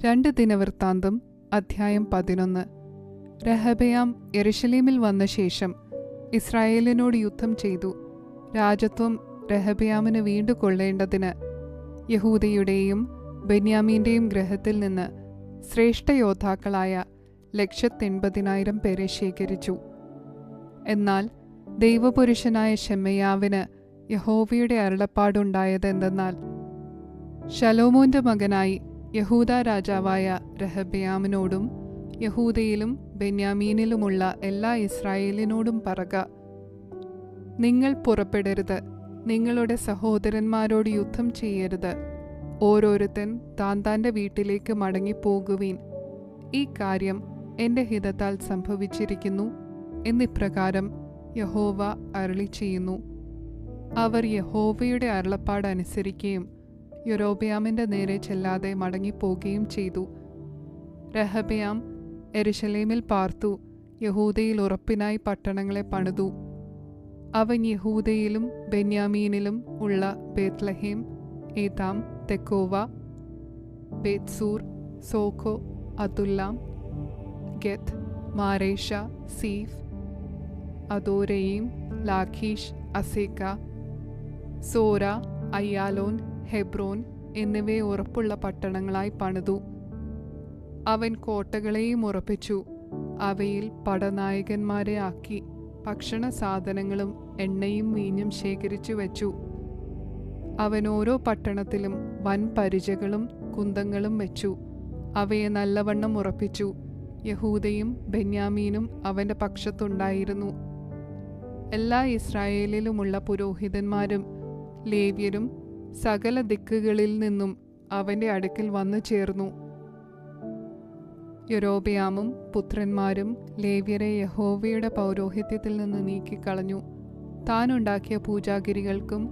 2 ദിനവൃത്താന്തം അധ്യായം 11. രഹബയാം യെരുശലേമിൽ വന്ന ശേഷം ഇസ്രായേലിനോട് യുദ്ധം ചെയ്തു. രാജത്വം രഹബയാമിന് വീണ്ടുകൊള്ളേണ്ടതിന് യഹൂദയുടെയും ബെന്യാമീന്റെയും ഗൃഹത്തിൽ നിന്ന് ശ്രേഷ്ഠയോദ്ധാക്കളായ 180,000 പേരെ ശേഖരിച്ചു. എന്നാൽ ദൈവപുരുഷനായ ശെമയ്യാവിന് യഹോവയുടെ അരുളപ്പാടുണ്ടായതെന്തെന്നാൽ, ശലോമോന്റെ മകനായി യഹൂദ രാജാവായ രഹബയാമിനോടും യഹൂദയിലും ബെന്യാമീനിലുമുള്ള എല്ലാ ഇസ്രായേലിനോടും പറക, നിങ്ങൾ പുറപ്പെടരുത്, നിങ്ങളുടെ സഹോദരന്മാരോട് യുദ്ധം ചെയ്യരുത്, ഓരോരുത്തൻ താൻ്റെ വീട്ടിലേക്ക് മടങ്ങിപ്പോകുവീൻ. ഈ കാര്യം എൻ്റെ ഹിതത്താൽ സംഭവിച്ചിരിക്കുന്നു എന്നിപ്രകാരം യഹോവ അരുളിച്ചെയ്യുന്നു. അവർ യഹോവയുടെ അരുളപ്പാടനുസരിക്കുകയും യൊരോബെയാമിൻ്റെ നേരെ ചെല്ലാതെ മടങ്ങിപ്പോകുകയും ചെയ്തു. രഹബയാം യെരുശലേമിൽ പാർത്തു, യഹൂദയിൽ ഉറപ്പിനായി പട്ടണങ്ങളെ പണിതു. അവൻ യഹൂദയിലും ബെന്യാമീനിലും ഉള്ള ബേത്ലഹേം, ഏതാം, തെക്കോവ, ബേത്സൂർ, സോഖോ, അതുല്ലാം, ഗത്ത്, മാരേഷ, സീഫ്, അദോരയീം, ലാഖീഷ്, അസേക്ക, സോര, അയ്യാലോൻ, ഹെബ്രോൻ എന്നിവയെ ഉറപ്പുള്ള പട്ടണങ്ങളായി പണിതു. അവൻ കോട്ടകളെയും ഉറപ്പിച്ചു, അവയിൽ പടനായകന്മാരെ ആക്കി ഭക്ഷണ സാധനങ്ങളും എണ്ണയും വീഞ്ഞും ശേഖരിച്ചു വെച്ചു. അവൻ ഓരോ പട്ടണത്തിലും വൻ പരിചകളും കുന്തങ്ങളും വെച്ചു, അവയെ നല്ലവണ്ണം ഉറപ്പിച്ചു. യഹൂദയും ബെന്യാമീനും അവൻ്റെ പക്ഷത്തുണ്ടായിരുന്നു. എല്ലാ ഇസ്രായേലിലുമുള്ള പുരോഹിതന്മാരും ലേവ്യരും സകല ദിക്കുകളിൽ നിന്നും അവൻ്റെ അടുക്കൽ വന്നു ചേർന്നു. യൊരോബെയാമും പുത്രന്മാരും ലേവ്യരെ യഹോവയുടെ പൗരോഹിത്യത്തിൽ നിന്ന് നീക്കിക്കളഞ്ഞു. താനുണ്ടാക്കിയ പൂജാഗിരികൾക്കും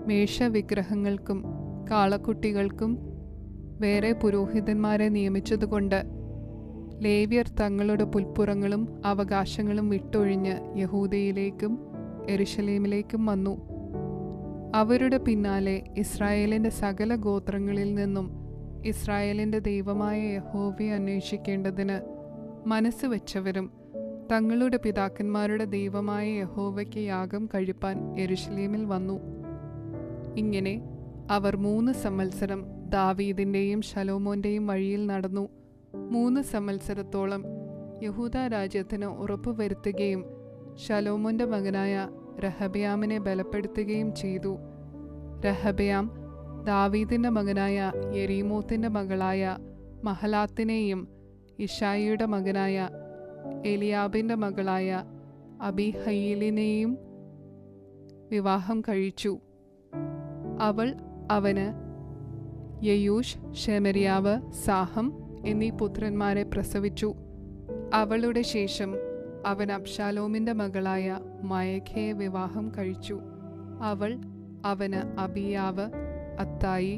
മേഷവിഗ്രഹങ്ങൾക്കും കാളക്കുട്ടികൾക്കും വേറെ പുരോഹിതന്മാരെ നിയമിച്ചതുകൊണ്ട് ലേവ്യർ തങ്ങളുടെ പുൽപ്പുറങ്ങളും അവകാശങ്ങളും വിട്ടൊഴിഞ്ഞ് യഹൂദയിലേക്കും യെരുശലേമിലേക്കും വന്നു. അവരുടെ പിന്നാലെ ഇസ്രായേലിൻ്റെ സകല ഗോത്രങ്ങളിൽ നിന്നും ഇസ്രായേലിൻ്റെ ദൈവമായ യഹോവയെ അന്വേഷിക്കേണ്ടതിന് മനസ്സ് വെച്ചവരും തങ്ങളുടെ പിതാക്കന്മാരുടെ ദൈവമായ യഹോവയ്ക്ക് യാഗം കഴിപ്പാൻ യെരുശലേമിൽ വന്നു. ഇങ്ങനെ അവർ 3 സംവത്സരം ദാവീദിൻ്റെയും ശലോമോന്റെയും വഴിയിൽ നടന്നു. 3 സംവത്സരത്തോളം യഹൂദ രാജ്യത്തിന് ഉറപ്പുവരുത്തുകയും ശലോമോന്റെ മകനായ രഹബയാമിനെ ബലപ്പെടുത്തുകയും ചെയ്തു. രഹബയാം ദാവീദിന്റെ മകനായ യെരീമോത്തിന്റെ മകളായ മഹലാത്തിനെയും ഇഷായിയുടെ മകനായ എലിയാബിന്റെ മകളായ അബീഹയീലിനെയും വിവാഹം കഴിച്ചു. അവൾ അവന് യെയൂഷ്, ശെമര്യാവ്, സാഹം എന്നീ പുത്രന്മാരെ പ്രസവിച്ചു. അവളുടെ ശേഷം അവൻ അബ്ശാലോമിന്റെ മകളായ മയഖയെ വിവാഹം കഴിച്ചു. അവൾ അവന് അബിയാവ്, അത്തായി,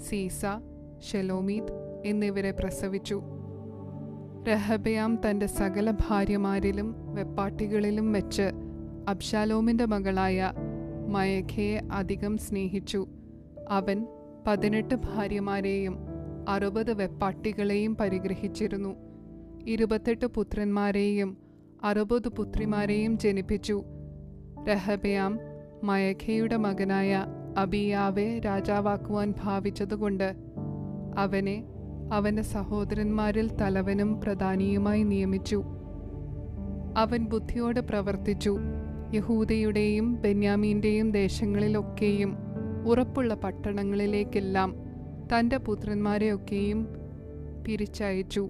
സീസ, ശെലോമീത് എന്നിവരെ പ്രസവിച്ചു. രഹബയാം തൻ്റെ സകല ഭാര്യമാരിലും വെപ്പാട്ടികളിലും വെച്ച് അബ്ശാലോമിന്റെ മകളായ മയഖയെ അധികം സ്നേഹിച്ചു. അവൻ 18 ഭാര്യമാരെയും 60 വെപ്പാട്ടികളെയും പരിഗ്രഹിച്ചിരുന്നു. 28 പുത്രന്മാരെയും 60 പുത്രിമാരെയും ജനിപ്പിച്ചു. രഹബയാം മയഖയുടെ മകനായ അബിയാവെ രാജാവാക്കുവാൻ ഭാവിച്ചതുകൊണ്ട് അവനെ അവൻ്റെ സഹോദരന്മാരിൽ തലവനും പ്രധാനിയുമായി നിയമിച്ചു. അവൻ ബുദ്ധിയോടെ പ്രവർത്തിച്ചു. യഹൂദയുടെയും ബെന്യാമീന്റെയും ദേശങ്ങളിലൊക്കെയും ഉറപ്പുള്ള പട്ടണങ്ങളിലേക്കെല്ലാം തൻ്റെ പുത്രന്മാരെയൊക്കെയും പിരിച്ചയച്ചു.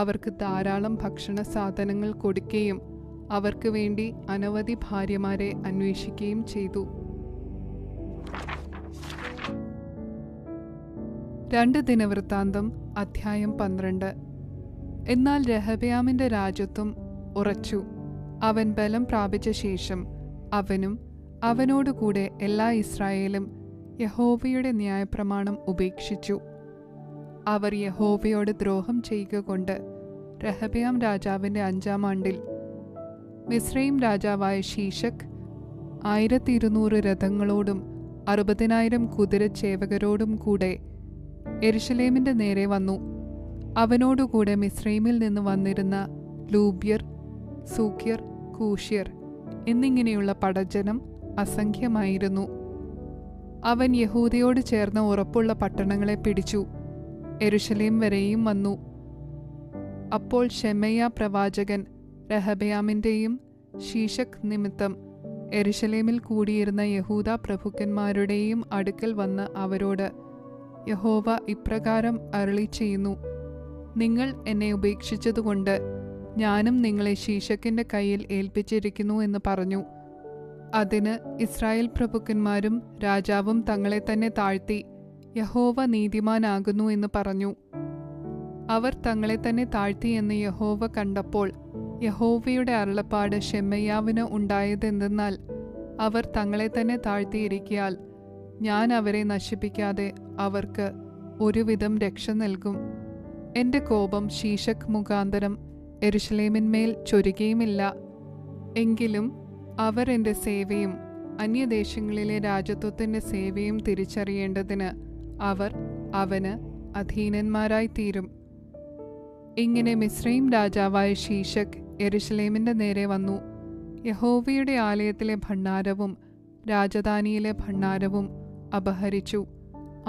അവർക്ക് ധാരാളം ഭക്ഷണ സാധനങ്ങൾ കൊടുക്കുകയും അവർക്ക് വേണ്ടി അനവധി ഭാര്യമാരെ അന്വേഷിക്കുകയും ചെയ്തു. 2 ദിനവൃത്താന്തം അധ്യായം 12. എന്നാൽ രഹബയാമിൻ്റെ രാജത്വം ഉറച്ചു. അവൻ ബലം പ്രാപിച്ച ശേഷം അവനും അവനോടുകൂടെ എല്ലാ ഇസ്രായേലും യഹോവയുടെ ന്യായപ്രമാണം ഉപേക്ഷിച്ചു. അവർ യഹോവയോട് ദ്രോഹം ചെയ്യുക കൊണ്ട് രഹബയാം രാജാവിൻ്റെ 5-ാം ആണ്ടിൽ മിസ്രയീം രാജാവായ ശീശക് 1200 രഥങ്ങളോടും 60,000 കുതിരച്ചേവകരോടും കൂടെ യെരുശലേമിന്റെ നേരെ വന്നു. അവനോടുകൂടെ മിസ്രൈമിൽ നിന്ന് വന്നിരുന്ന ലൂബ്യർ, സൂക്യർ, കൂഷ്യർ എന്നിങ്ങനെയുള്ള പടജ്ജനം അസംഖ്യമായിരുന്നു. അവൻ യഹൂദയോട് ചേർന്ന ഉറപ്പുള്ള പട്ടണങ്ങളെ പിടിച്ചു, യെരുശലേം വരെയും വന്നു. അപ്പോൾ ശെമയ്യാ പ്രവാചകൻ രഹബെയാമിൻ്റെയും ശീശക് നിമിത്തം യെരുശലേമിൽ കൂടിയിരുന്ന യഹൂദ പ്രഭുക്കന്മാരുടെയും അടുക്കൽ വന്ന് അവരോട്, യഹോവ ഇപ്രകാരം അരുളിച്ചെയ്യുന്നു, നിങ്ങൾ എന്നെ ഉപേക്ഷിച്ചതുകൊണ്ട് ഞാനും നിങ്ങളെ ശീശക്കിൻ്റെ കയ്യിൽ ഏൽപ്പിച്ചിരിക്കുന്നു എന്ന് പറഞ്ഞു. അതിന് ഇസ്രായേൽ പ്രഭുക്കന്മാരും രാജാവും തങ്ങളെ തന്നെ താഴ്ത്തി, യഹോവ നീതിമാനാകുന്നു എന്ന് പറഞ്ഞു. അവർ തങ്ങളെ തന്നെ താഴ്ത്തി എന്ന് യഹോവ കണ്ടപ്പോൾ യഹോവയുടെ അരുളപ്പാട് ശെമയ്യാവിന് ഉണ്ടായതെന്തെന്നാൽ, അവർ തങ്ങളെ തന്നെ താഴ്ത്തിയിരിക്കയാൽ ഞാൻ അവരെ നശിപ്പിക്കാതെ അവർക്ക് ഒരുവിധം രക്ഷ നൽകും. എൻ്റെ കോപം ശീശക് മുഖാന്തരം യെരുശലേമിന്മേൽ ചൊരികയുമില്ല. എങ്കിലും അവർ എൻ്റെ സേവയും അന്യദേശങ്ങളിലെ രാജത്വത്തിൻ്റെ സേവയും തിരിച്ചറിയേണ്ടതിന് അവർ അവന് അധീനന്മാരായി തീരും. ഇങ്ങനെ മിസ്രയീം രാജാവായ ശീശക് യെരുശലേമിൻ്റെ നേരെ വന്നു. യഹോവയുടെ ആലയത്തിലെ ഭണ്ഡാരവും രാജധാനിയിലെ ഭണ്ഡാരവും അപഹരിച്ചു,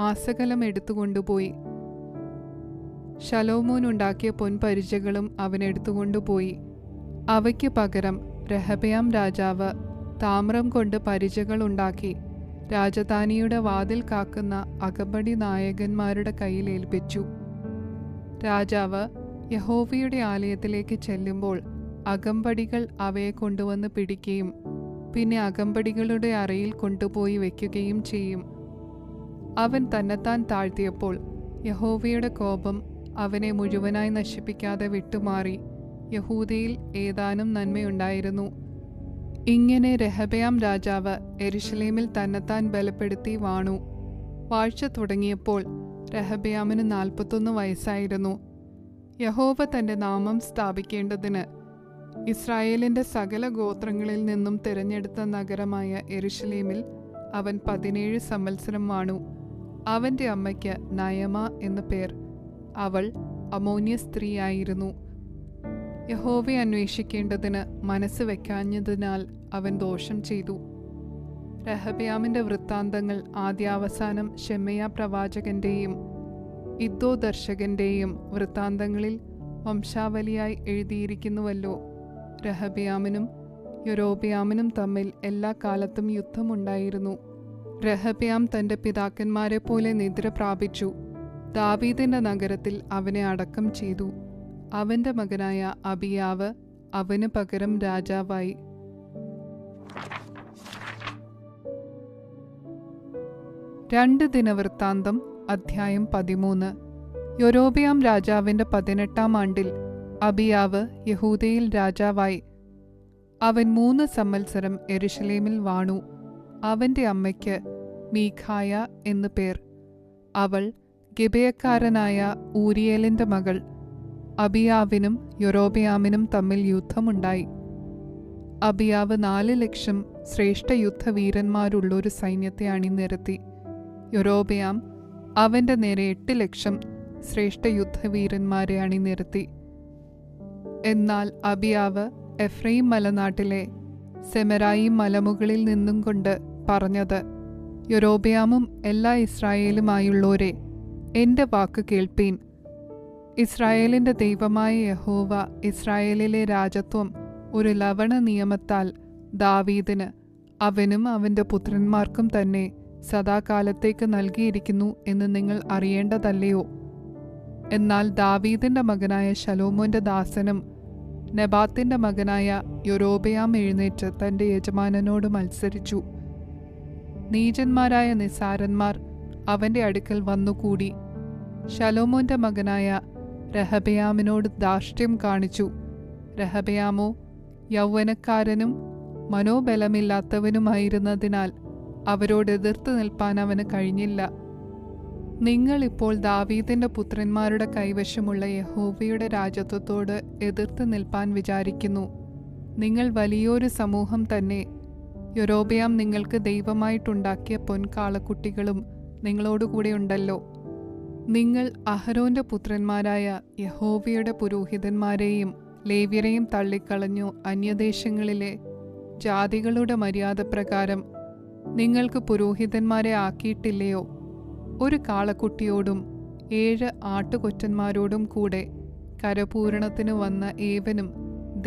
ആസകലം എടുത്തുകൊണ്ടുപോയി. ശലോമോൻ ഉണ്ടാക്കിയ പൊൻപരിചകളും അവൻ എടുത്തുകൊണ്ടുപോയി. അവയ്ക്ക് പകരം രഹബെയാം രാജാവ് താമ്രം കൊണ്ട് പരിചകൾ ഉണ്ടാക്കി രാജധാനിയുടെ വാതിൽ കാക്കുന്ന അകമ്പടി നായകന്മാരുടെ കയ്യിൽ ഏൽപ്പിച്ചു. രാജാവ് യഹോവയുടെ ആലയത്തിലേക്ക് ചെല്ലുമ്പോൾ അകമ്പടികൾ അവയെ കൊണ്ടുവന്ന് പിടിക്കുകയും പിന്നെ അകമ്പടികളുടെ അറയിൽ കൊണ്ടുപോയി വയ്ക്കുകയും ചെയ്യും. അവൻ തന്നെത്താൻ താഴ്ത്തിയപ്പോൾ യഹോവയുടെ കോപം അവനെ മുഴുവനായി നശിപ്പിക്കാതെ വിട്ടുമാറി. യഹൂദയിൽ ഏതാനും നന്മയുണ്ടായിരുന്നു. ഇങ്ങനെ രഹബെയാം രാജാവ് യെരുശലേമിൽ തന്നെത്താൻ ബലപ്പെടുത്തി വാണു. വാഴ്ച തുടങ്ങിയപ്പോൾ രഹബെയാമിന് 41 വയസ്സായിരുന്നു. യഹോവ തൻ്റെ നാമം സ്ഥാപിക്കേണ്ടതിന് ഇസ്രായേലിൻ്റെ സകല ഗോത്രങ്ങളിൽ നിന്നും തിരഞ്ഞെടുത്ത നഗരമായ യെരുശലേമിൽ അവൻ 17 സംവത്സരം വാണു. അവൻ്റെ അമ്മയ്ക്ക് നയമ എന്നു പേർ. അവൾ അമോന്യ സ്ത്രീയായിരുന്നു. യഹോവയെ അന്വേഷിക്കേണ്ടതിന് മനസ്സ് വെക്കാഞ്ഞതിനാൽ അവൻ ദോഷം ചെയ്തു. രഹബെയാമിൻ്റെ വൃത്താന്തങ്ങൾ ആദ്യാവസാനം ശെമയ്യാ പ്രവാചകന്റെയും ഇദ്ദോ ദർശകന്റെയും വൃത്താന്തങ്ങളിൽ വംശാവലിയായി എഴുതിയിരിക്കുന്നുവല്ലോ. രഹബെയാമിനും യൊരോബെയാമിനും തമ്മിൽ എല്ലാ കാലത്തും യുദ്ധമുണ്ടായിരുന്നു. രഹബെയാം തൻ്റെ പിതാക്കന്മാരെ പോലെ നിദ്ര പ്രാപിച്ചു. ദാവീദിന്റെ നഗരത്തിൽ അവനെ അടക്കം ചെയ്തു. അവന്റെ മകനായ അബിയാവ് അവന് പകരം രാജാവായി. രണ്ട് ദിനവൃത്താന്തം അധ്യായം 13. യൊരോബെയാം രാജാവിന്റെ 18-ാം ആണ്ടിൽ അബിയാവ് യഹൂദയിൽ രാജാവായി. അവൻ 3 സംവത്സരം യെരുശലേമിൽ വാണു. അവന്റെ അമ്മയ്ക്ക് മീഖായ എന്നു പേർ. അവൾ ഗിബെയക്കാരനായ ഊരിയേലിന്റെ മകൾ. അബിയാവിനും യൊരോബെയാമിനും തമ്മിൽ യുദ്ധമുണ്ടായി. അബിയാവ് 4 ലക്ഷം ശ്രേഷ്ഠ യുദ്ധവീരന്മാരുള്ളൊരു സൈന്യത്തെ അണിനിരത്തി. യൊരോബെയാം അവന്റെ നേരെ 8 ലക്ഷം ശ്രേഷ്ഠ യുദ്ധവീരന്മാരെ അണിനിരത്തി. എന്നാൽ അബിയാവ് എഫ്രൈം മലനാട്ടിലെ സെമരായിം മലമുകളിൽ നിന്നും കൊണ്ട് പറഞ്ഞത്, യൊരോബെയാമും എല്ലാ ഇസ്രായേലുമായുള്ളോരെ, എൻ്റെ വാക്ക് കേൾപ്പീൻ. ഇസ്രായേലിൻ്റെ ദൈവമായ യഹോവ ഇസ്രായേലിലെ രാജത്വം ഒരു ലവണ നിയമത്താൽ ദാവീദിന് അവനും അവൻ്റെ പുത്രന്മാർക്കും തന്നെ സദാകാലത്തേക്ക് നൽകിയിരിക്കുന്നു എന്ന് നിങ്ങൾ അറിയേണ്ടതല്ലയോ? എന്നാൽ ദാവീദിന്റെ മകനായ ശലോമോന്റെ ദാസനും നെബാത്തിന്റെ മകനായ യൊരോബെയാം എഴുന്നേറ്റ് തന്റെ യജമാനനോട് മത്സരിച്ചു. നീചന്മാരായ നിസാരന്മാർ അവന്റെ അടുക്കൽ വന്നുകൂടി ശലോമോന്റെ മകനായ രഹബെയാമിനോട് ധാർഷ്ട്യം കാണിച്ചു. രഹബെയാമോ യൗവനക്കാരനും മനോബലമില്ലാത്തവനുമായിരുന്നതിനാൽ അവരോട് എതിർത്ത് നിൽപ്പാൻ അവന് കഴിഞ്ഞില്ല. നിങ്ങളിപ്പോൾ ദാവീദിന്റെ പുത്രന്മാരുടെ കൈവശമുള്ള യഹോവയുടെ രാജത്വത്തോട് എതിർത്ത് നിൽപ്പാൻ വിചാരിക്കുന്നു. നിങ്ങൾ വലിയൊരു സമൂഹം തന്നെ. യൊരോബെയാം നിങ്ങൾക്ക് ദൈവമായിട്ടുണ്ടാക്കിയ പൊൻകാളക്കുട്ടികളും നിങ്ങളോടുകൂടെ ഉണ്ടല്ലോ. നിങ്ങൾ അഹരോന്റെ പുത്രന്മാരായ യഹോവയുടെ പുരോഹിതന്മാരെയും ലേവ്യരെയും തള്ളിക്കളഞ്ഞു അന്യദേശങ്ങളിലെ ജാതികളുടെ മര്യാദപ്രകാരം നിങ്ങൾക്ക് പുരോഹിതന്മാരെ ആക്കിയിട്ടില്ലയോ? ഒരു കാളക്കുട്ടിയോടും 7 ആട്ടുകൊറ്റന്മാരോടും കൂടെ കരപൂരണത്തിന് വന്ന ഏവനും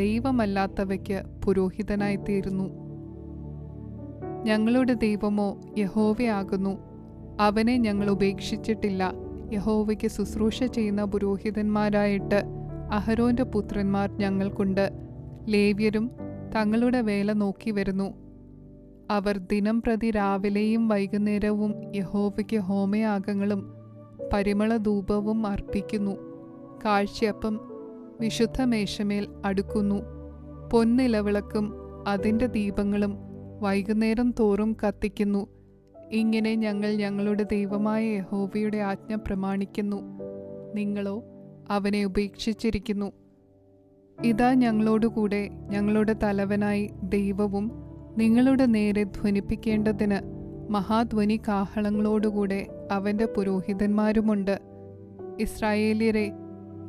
ദൈവമല്ലാത്തവയ്ക്ക് പുരോഹിതനായിത്തീരുന്നു. ഞങ്ങളുടെ ദൈവമോ യഹോവയാകുന്നു. അവനെ ഞങ്ങൾ ഉപേക്ഷിച്ചിട്ടില്ല. യഹോവയ്ക്ക് ശുശ്രൂഷ ചെയ്യുന്ന പുരോഹിതന്മാരായിട്ട് അഹരോന്റെ പുത്രന്മാർ ഞങ്ങൾക്കുണ്ട്. ലേവ്യരും തങ്ങളുടെ വേല നോക്കി വരുന്നു. അവർ ദിനംപ്രതി രാവിലെയും വൈകുന്നേരവും യഹോവയ്ക്ക് ഹോമയാഗങ്ങളും പരിമളധൂപവും അർപ്പിക്കുന്നു. കാഴ്ചയപ്പം വിശുദ്ധ മേശമേൽ അടുക്കുന്നു. പൊന്നിലവിളക്കും അതിൻ്റെ ദീപങ്ങളും വൈകുന്നേരം തോറും കത്തിക്കുന്നു. ഇങ്ങനെ ഞങ്ങൾ ഞങ്ങളുടെ ദൈവമായ യഹോവയുടെ ആജ്ഞ പ്രമാണിക്കുന്നു. നിങ്ങളോ അവനെ ഉപേക്ഷിച്ചിരിക്കുന്നു. ഇതാ ഞങ്ങളോടുകൂടെ ഞങ്ങളുടെ തലവനായി ദൈവവും നിങ്ങളുടെ നേരെ ധ്വനിപ്പിക്കേണ്ടതിന് മഹാധ്വനി കാഹളങ്ങളോടുകൂടെ അവൻ്റെ പുരോഹിതന്മാരുമുണ്ട്. ഇസ്രായേല്യരെ,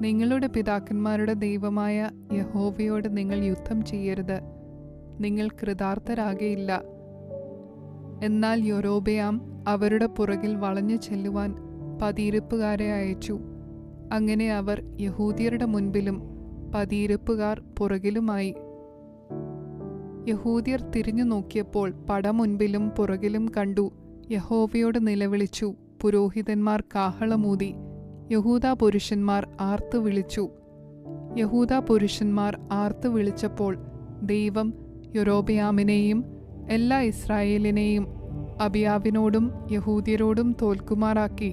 നിങ്ങളുടെ പിതാക്കന്മാരുടെ ദൈവമായ യഹോവയോട് നിങ്ങൾ യുദ്ധം ചെയ്യരുത്. നിങ്ങൾ കൃതാർത്ഥരാകയില്ല. എന്നാൽ യൊരോബെയാം അവരുടെ പുറകിൽ വളഞ്ഞു ചെല്ലുവാൻ പതിയിരിപ്പുകാരെ അയച്ചു. അങ്ങനെ അവർ യഹൂദ്യരുടെ മുൻപിലും പതിയിരിപ്പുകാർ പുറകിലുമായി. യഹൂദ്യർ തിരിഞ്ഞു നോക്കിയപ്പോൾ പട മുൻപിലും പുറകിലും കണ്ടു. യഹോവയോട് നിലവിളിച്ചു. പുരോഹിതന്മാർ കാഹളമൂതി. യഹൂദാ പുരുഷന്മാർ ആർത്തു വിളിച്ചു. യഹൂദാ പുരുഷന്മാർ ആർത്തു വിളിച്ചപ്പോൾ ദൈവം യൊരോബെയാമിനെയും എല്ലാ ഇസ്രായേലിനെയും അബിയാവിനോടും യഹൂദ്യരോടും തോൽക്കുമാറാക്കി.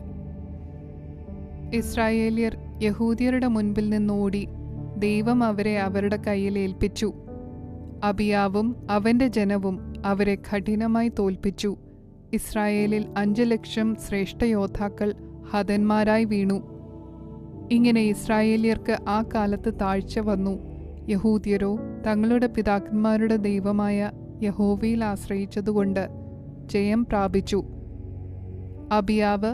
ഇസ്രായേല്യർ യഹൂദ്യരുടെ മുൻപിൽ നിന്നോടി. ദൈവം അവരെ അവരുടെ കയ്യിൽ ഏൽപ്പിച്ചു. അബിയാവും അവന്റെ ജനവും അവരെ കഠിനമായി തോൽപ്പിച്ചു. ഇസ്രായേലിൽ 5 ലക്ഷം ശ്രേഷ്ഠയോദ്ധാക്കൾ ഹതന്മാരായി വീണു. ഇങ്ങനെ ഇസ്രായേല്യർക്ക് ആ കാലത്ത് താഴ്ച വന്നു. യഹൂദ്യരോ തങ്ങളുടെ പിതാക്കന്മാരുടെ ദൈവമായ യഹോവയിൽ ആശ്രയിച്ചതുകൊണ്ട് ജയം പ്രാപിച്ചു. അബിയാവ്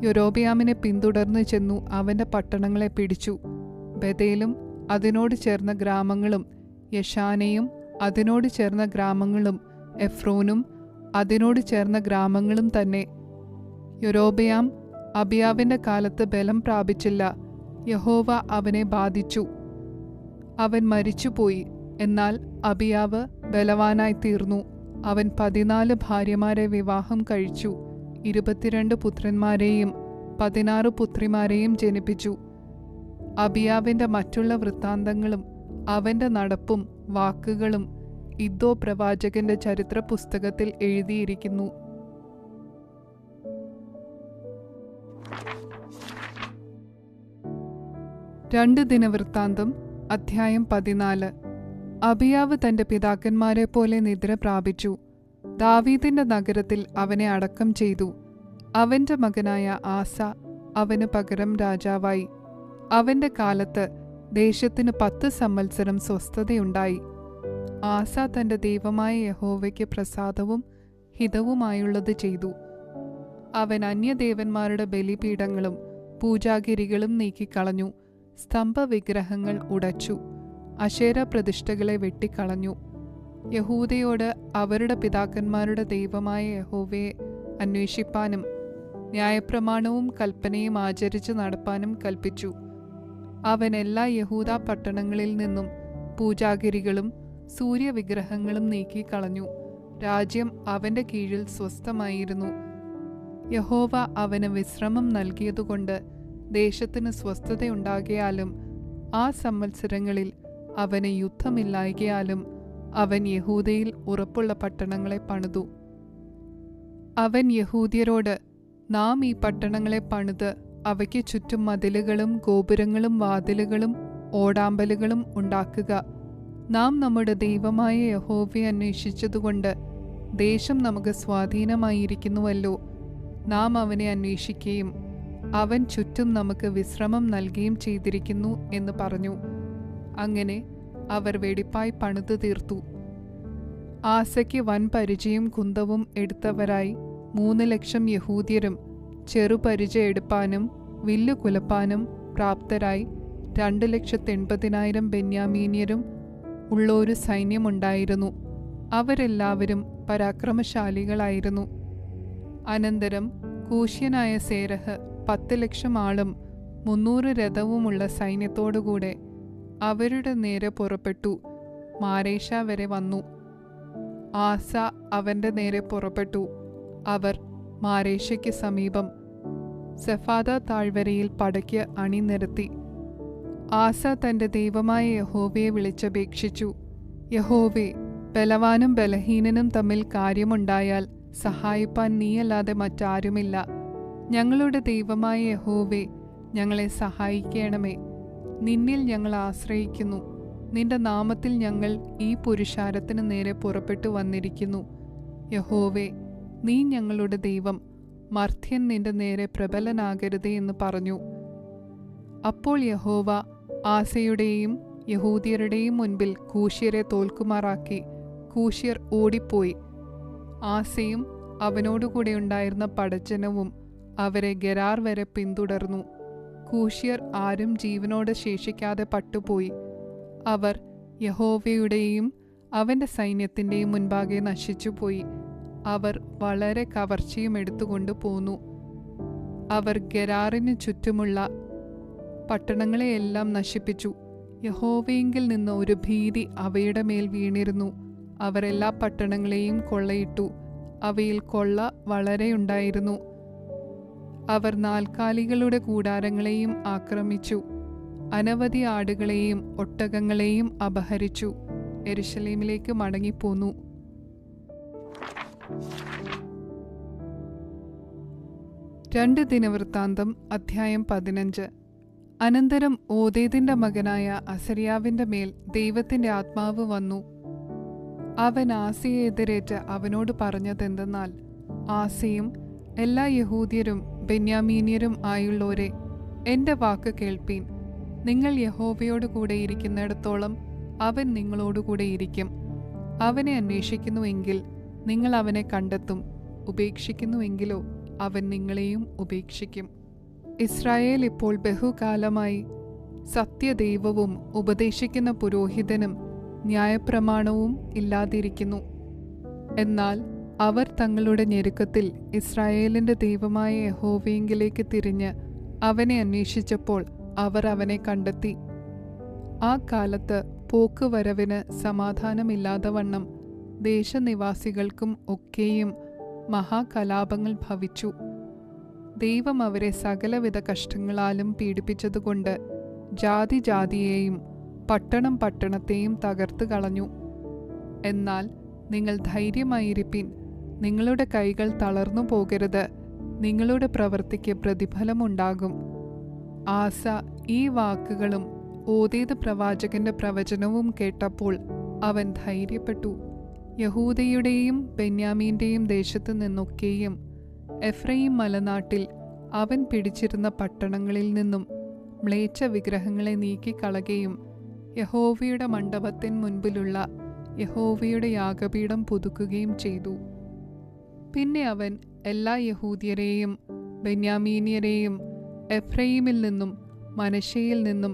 യൊരോബെയാമിനെ പിന്തുടർന്നു ചെന്നു അവന്റെ പട്ടണങ്ങളെ പിടിച്ചു. ബഥേലും അതിനോട് ചേർന്ന ഗ്രാമങ്ങളും, യശാനയും അതിനോട് ചേർന്ന ഗ്രാമങ്ങളും, എഫ്രോനും അതിനോട് ചേർന്ന ഗ്രാമങ്ങളും തന്നെ. യൊരോബെയാം അബിയാവിന്റെ കാലത്ത് ബലം പ്രാപിച്ചില്ല. യഹോവ അവനെ ബാധിച്ചു. അവൻ മരിച്ചുപോയി. എന്നാൽ അബിയാവ് ബലവാനായി തീർന്നു. അവൻ 14 ഭാര്യമാരെ വിവാഹം കഴിച്ചു. 22 പുത്രന്മാരെയും 16 പുത്രിമാരെയും ജനിപ്പിച്ചു. അബിയാവിന്റെ മറ്റുള്ള വൃത്താന്തങ്ങളും അവന്റെ നടപ്പും വാക്കുകളും ഇദ്ദോ പ്രവാചകന്റെ ചരിത്ര പുസ്തകത്തിൽ എഴുതിയിരിക്കുന്നു. രണ്ട് ദിനവൃത്താന്തം അധ്യായം 14. അബിയാവ് തന്റെ പിതാക്കന്മാരെ പോലെ നിദ്ര പ്രാപിച്ചു. ദാവീദിന്റെ നഗരത്തിൽ അവനെ അടക്കം ചെയ്തു. അവന്റെ മകനായ ആസ അവന് പകരം രാജാവായി. അവന്റെ കാലത്ത് ദേശത്തിന് 10 സംവത്സരം സ്വസ്ഥതയുണ്ടായി. ആസ തന്റെ ദൈവമായ യഹോവയ്ക്ക് പ്രസാദവും ഹിതവുമായുള്ളത് ചെയ്തു. അവൻ അന്യദേവന്മാരുടെ ബലിപീഠങ്ങളും പൂജാഗിരികളും നീക്കിക്കളഞ്ഞു. സ്തംഭവിഗ്രഹങ്ങൾ ഉടച്ചു. അശേര പ്രതിഷ്ഠകളെ വെട്ടിക്കളഞ്ഞു. യഹൂദയോട് അവരുടെ പിതാക്കന്മാരുടെ ദൈവമായ യഹോവയെ അന്വേഷിപ്പാനും ന്യായപ്രമാണവും കൽപ്പനയും ആചരിച്ചു നടപ്പാനും കൽപ്പിച്ചു. അവൻ എല്ലാ യഹൂദാ പട്ടണങ്ങളിൽ നിന്നും പൂജാഗിരികളും സൂര്യവിഗ്രഹങ്ങളും നീക്കിക്കളഞ്ഞു. രാജ്യം അവന്റെ കീഴിൽ സ്വസ്ഥമായിരുന്നു. യഹോവ അവന് വിശ്രമം നൽകിയതുകൊണ്ട് ദേശത്തിന് സ്വസ്ഥതയുണ്ടാകിയാലും ആ സംവത്സരങ്ങളിൽ അവന് യുദ്ധമില്ലായ്കയാലും അവൻ യഹൂദയിൽ ഉറപ്പുള്ള പട്ടണങ്ങളെ പണിതു. അവൻ യഹൂദ്യരോട്, നാം ഈ പട്ടണങ്ങളെ പണിത് അവയ്ക്ക് ചുറ്റും മതിലുകളും ഗോപുരങ്ങളും വാതിലുകളും ഓടാമ്പലുകളും ഉണ്ടാക്കുക. നാം നമ്മുടെ ദൈവമായ യഹോവയെ അന്വേഷിച്ചതുകൊണ്ട് ദേശം നമുക്ക് സ്വാധീനമായിരിക്കുന്നുവല്ലോ. നാം അവനെ അന്വേഷിക്കുകയും അവൻ ചുറ്റും നമുക്ക് വിശ്രമം നൽകുകയും ചെയ്തിരിക്കുന്നു എന്ന് പറഞ്ഞു. അങ്ങനെ അവർ വെടിപ്പായി പണിതു തീർത്തു. ആസയ്ക്ക് വൻ പരിചയും കുന്തവും എടുത്തവരായി 3 ലക്ഷം യഹൂദ്യരും ചെറുപരിചയെടുപ്പാനും വില്ലു കുലപ്പാനും പ്രാപ്തരായി 2,80,000 ബെന്യാമീന്യരും ഉള്ളൊരു സൈന്യമുണ്ടായിരുന്നു. അവരെല്ലാവരും പരാക്രമശാലികളായിരുന്നു. അനന്തരം കൂശ്യനായ സേരഹ് 10,00,000 ആളും 300 രഥവുമുള്ള സൈന്യത്തോടുകൂടെ അവരുടെ നേരെ പുറപ്പെട്ടു മാരേഷ വരെ വന്നു. ആസ അവന്റെ നേരെ പുറപ്പെട്ടു. അവർ മാരേഷയ്ക്ക് സമീപം സെഫാദ താഴ്വരയിൽ പടയ്ക്ക് അണിനിരത്തി. ആസ തന്റെ ദൈവമായ യഹോവയെ വിളിച്ചപേക്ഷിച്ചു, യഹോവേ, ബലവാനും ബലഹീനനും തമ്മിൽ കാര്യമുണ്ടായാൽ സഹായിപ്പാൻ നീയല്ലാതെ മറ്റാരുമില്ല. ഞങ്ങളുടെ ദൈവമായ യഹോവേ, ഞങ്ങളെ സഹായിക്കണമേ. നിന്നിൽ ഞങ്ങൾ ആശ്രയിക്കുന്നു. നിന്റെ നാമത്തിൽ ഞങ്ങൾ ഈ പുരുഷാരത്തിന് നേരെ പുറപ്പെട്ടു വന്നിരിക്കുന്നു. യഹോവേ, നീ ഞങ്ങളുടെ ദൈവം. മർത്യൻ നിന്റെ നേരെ പ്രബലനാകരുതേ എന്ന് പറഞ്ഞു. അപ്പോൾ യഹോവ ആസയുടെയും യഹൂദ്യരുടെയും മുൻപിൽ കൂശ്യരെ തോൽക്കുമാറാക്കി. കൂശ്യർ ഓടിപ്പോയി. ആസയും അവനോടുകൂടെ ഉണ്ടായിരുന്ന പടജ്ജനവും അവരെ ഗെരാർ വരെ പിന്തുടർന്നു. കൂശ്യർ ആരും ജീവനോടെ ശേഷിക്കാതെ പട്ടുപോയി. അവർ യഹോവയുടെയും അവന്റെ സൈന്യത്തിന്റെയും മുൻപാകെ നശിച്ചുപോയി. അവർ വളരെ കവർച്ചയും എടുത്തുകൊണ്ടു പോന്നു. അവർ ഗെരാറിന് ചുറ്റുമുള്ള പട്ടണങ്ങളെയെല്ലാം നശിപ്പിച്ചു. യഹോവയെങ്കിൽ നിന്ന് ഒരു ഭീതി അവയുടെ മേൽ വീണിരുന്നു. അവർ എല്ലാ പട്ടണങ്ങളെയും കൊള്ളയിട്ടു. അവയിൽ കൊള്ള വളരെയുണ്ടായിരുന്നു. അവർ നാൽക്കാലികളുടെ കൂടാരങ്ങളെയും ആക്രമിച്ചു. അനവധി ആടുകളെയും ഒട്ടകങ്ങളെയും അപഹരിച്ചു. യെരുശലേമിലേക്ക് മടങ്ങിപ്പോന്നു. രണ്ട് ദിനവൃത്താന്തം അധ്യായം 15. അനന്തരം ഓദേദിന്റെ മകനായ അസര്യാവിന്റെ മേൽ ദൈവത്തിന്റെ ആത്മാവ് വന്നു. അവൻ ആസയെ എതിരേറ്റ് അവനോട് പറഞ്ഞതെന്തെന്നാൽ, ആസയും എല്ലാ യഹൂദ്യരും ബെന്യാമീന്യരും ആയുള്ളോരെ, എന്റെ വാക്ക് കേൾപ്പീൻ. നിങ്ങൾ യഹോവയോട് കൂടെ ഇരിക്കുന്നിടത്തോളം അവൻ നിങ്ങളോടുകൂടെ ഇരിക്കും. അവനെ അന്വേഷിക്കുന്നുവെങ്കിൽ നിങ്ങൾ അവനെ കണ്ടെത്തും. ഉപേക്ഷിക്കുന്നുവെങ്കിലോ അവൻ നിങ്ങളെയും ഉപേക്ഷിക്കും. ഇസ്രായേൽ ഇപ്പോൾ ബഹുകാലമായി സത്യദൈവവും ഉപദേശിക്കുന്ന പുരോഹിതനും ന്യായപ്രമാണവും ഇല്ലാതിരിക്കുന്നു. എന്നാൽ അവർ തങ്ങളുടെ ഞെരുക്കത്തിൽ ഇസ്രായേലിന്റെ ദൈവമായ യഹോവയെങ്കിലേക്ക് തിരിഞ്ഞ് അവനെ അന്വേഷിച്ചപ്പോൾ അവർ അവനെ കണ്ടെത്തി. ആ കാലത്ത് പോക്കുവരവിന് സമാധാനമില്ലാതെ വണ്ണം ദേശനിവാസികൾക്കും ഒക്കെയും മഹാകലാപങ്ങൾ ഭവിച്ചു. ദൈവം അവരെ സകലവിധ കഷ്ടങ്ങളാലും പീഡിപ്പിച്ചതുകൊണ്ട് ജാതി ജാതിയെയും പട്ടണം പട്ടണത്തെയും തകർത്തു കളഞ്ഞു. എന്നാൽ നിങ്ങൾ ധൈര്യമായിരിപ്പിൻ. നിങ്ങളുടെ കൈകൾ തളർന്നു പോകരുത്. നിങ്ങളുടെ പ്രവൃത്തിക്ക് പ്രതിഫലമുണ്ടാകും. ആസ ഈ വാക്കുകളും ഓദേദ് പ്രവാചകന്റെ പ്രവചനവും കേട്ടപ്പോൾ അവൻ ധൈര്യപ്പെട്ടു. യഹൂദയുടെയും ബെന്യാമീന്റെയും ദേശത്തു നിന്നൊക്കെയും എഫ്രയീം മലനാട്ടിൽ അവൻ പിടിച്ചിരുന്ന പട്ടണങ്ങളിൽ നിന്നും മ്ലേച്ഛ വിഗ്രഹങ്ങളെ നീക്കിക്കളയുകയും യഹോവയുടെ മണ്ഡപത്തിൻ മുൻപിലുള്ള യഹോവയുടെ യാഗപീഠം പുതുക്കുകയും ചെയ്തു. പിന്നെ അവൻ എല്ലാ യഹൂദ്യരെയും ബെന്യാമീന്യരെയും എഫ്രയീമിൽ നിന്നും മനശ്ശെയിൽ നിന്നും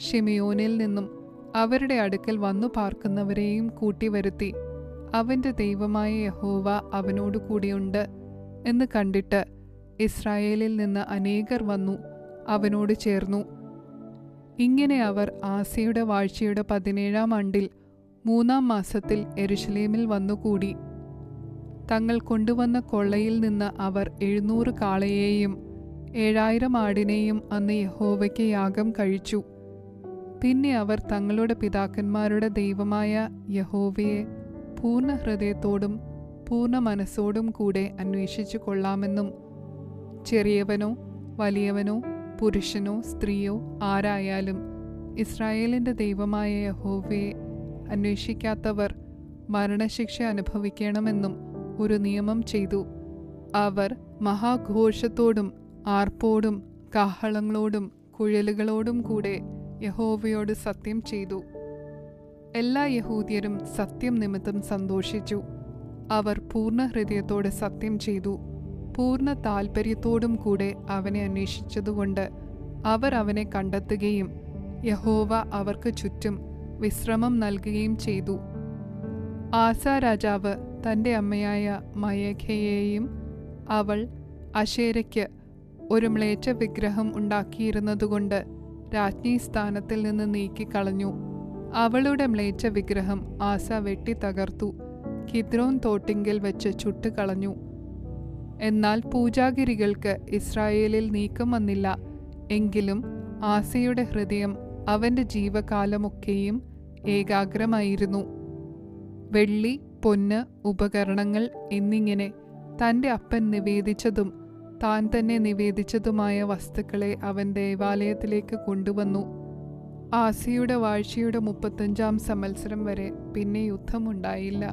ശിമെയോനിൽ നിന്നും അവരുടെ അടുക്കൽ വന്നു പാർക്കുന്നവരെയും കൂട്ടിവരുത്തി. അവന്റെ ദൈവമായ യഹോവ അവനോടു കൂടിയുണ്ട് എന്ന് കണ്ടിട്ട് ഇസ്രായേലിൽ നിന്ന് അനേകർ വന്നു അവനോട് ചേർന്നു. ഇങ്ങനെ അവർ ആസയുടെ വാഴ്ചയുടെ 17-ാം ആണ്ടിൽ 3-ാം മാസത്തിൽ യെരുശലേമിൽ വന്നുകൂടി. തങ്ങൾ കൊണ്ടുവന്ന കൊള്ളയിൽ നിന്ന് അവർ 700 കാളയെയും 7,000 ആടിനെയും അന്ന് യഹോവയ്ക്ക് യാഗം കഴിച്ചു. പിന്നെ അവർ തങ്ങളുടെ പിതാക്കന്മാരുടെ ദൈവമായ യഹോവയെ പൂർണ്ണ ഹൃദയത്തോടും പൂർണ്ണ മനസ്സോടും കൂടെ അന്വേഷിച്ചു കൊള്ളാമെന്നും ചെറിയവനോ വലിയവനോ പുരുഷനോ സ്ത്രീയോ ആരായാലും ഇസ്രായേലിന്റെ ദൈവമായ യഹോവയെ അന്വേഷിക്കാത്തവർ മരണശിക്ഷ അനുഭവിക്കണമെന്നും ഒരു നിയമം ചെയ്തു. അവർ മഹാഘോഷത്തോടും ആർപ്പോടും കാഹളങ്ങളോടും കുഴലുകളോടും കൂടെ യഹോവയോട് സത്യം ചെയ്തു. എല്ലാ യഹൂദ്യരും സത്യം നിമിത്തം സന്തോഷിച്ചു. അവർ പൂർണ്ണ ഹൃദയത്തോടെ സത്യം ചെയ്തു. പൂർണ്ണ താൽപര്യത്തോടും കൂടെ അവനെ അന്വേഷിച്ചതുകൊണ്ട് അവർ അവനെ കണ്ടെത്തുകയും യഹോവ അവർക്ക് ചുറ്റും വിശ്രമം നൽകുകയും ചെയ്തു. ആസ രാജാവ് തൻ്റെ അമ്മയായ മയഖയെയും അവൾ അശേരയ്ക്ക് ഒരു മ്ലേച്ഛ വിഗ്രഹം ഉണ്ടാക്കിയിരുന്നതുകൊണ്ട് രാജ്ഞി സ്ഥാനത്തിൽ നിന്ന് നീക്കിക്കളഞ്ഞു. അവളുടെ മ്ലേച്ഛ വിഗ്രഹം ആസ വെട്ടി തകർത്തു കിദ്രോൻ തോട്ടിങ്കൽ വെച്ച് ചുട്ടുകളഞ്ഞു. എന്നാൽ പൂജാഗിരികൾക്ക് ഇസ്രായേലിൽ നീക്കം വന്നില്ല. എങ്കിലും ആസയുടെ ഹൃദയം അവന്റെ ജീവകാലമൊക്കെയും ഏകാഗ്രമായിരുന്നു. വെള്ളി, പൊന്ന്, ഉപകരണങ്ങൾ എന്നിങ്ങനെ തൻ്റെ അപ്പൻ നിവേദിച്ചതും താൻ തന്നെ നിവേദിച്ചതുമായ വസ്തുക്കളെ അവൻ ദേവാലയത്തിലേക്ക് കൊണ്ടുവന്നു. ആസയുടെ വാഴ്ചയുടെ 35-ാം സംവത്സരം വരെ പിന്നെ യുദ്ധമുണ്ടായില്ല.